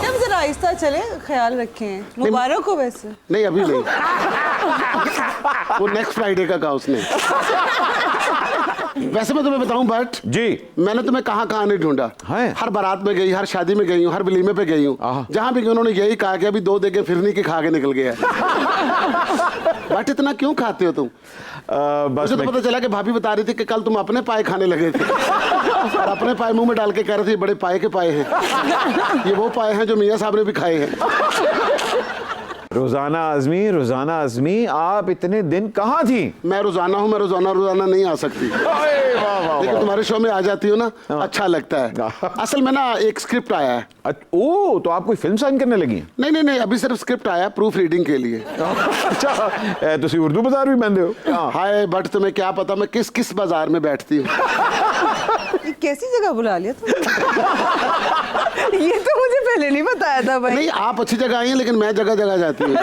जब जरा आहिस्ता चले, ख्याल रखें। मुबारक हो वैसे। नहीं अभी नहीं, वो नेक्स्ट फ्राइडे का कहा उसने। वैसे मैं तुम्हें बताऊं बट जी, मैंने तुम्हें कहाँ कहाँ नहीं ढूंढा है? हर बारात में गई, हर शादी में गई हूँ, हर वलीमे पे गई हूँ, जहाँ भी गई उन्होंने यही कहा कि अभी 2 देगे फिरनी की खा के निकल गया। बट इतना क्यों खाते हो तुम? बस मुझे तो पता चला कि भाभी बता रही थी कि कल तुम अपने पाए खाने लगे थे और अपने पाए मुंह में डाल के कह रहे थे बड़े पाए के पाए हैं, ये वो पाए हैं जो मियाँ साहब ने भी खाए हैं। रोजाना आजमी, आप इतने दिन कहाँ थी? मैं रोजाना हूँ, मैं रोजाना नहीं आ सकती, लेकिन तुम्हारे शो में आ जाती हूँ ना, अच्छा लगता है। असल में ना एक स्क्रिप्ट आया है। ओ, तो आप कोई फिल्म साइन करने लगी हैं? नहीं, अभी सिर्फ स्क्रिप्ट आया प्रूफ रीडिंग के लिए। अच्छा, तुसी उर्दू बाजार भी बंदे हो? हाय बट तुम्हें क्या पता मैं किस किस बाजार में बैठती हूँ। कैसी जगह बुला लिया तुम? ये तो मुझे पहले नहीं बताया था भाई। नहीं, आप अच्छी जगह आई हैं, लेकिन मैं जगह जगह जाती हूँ।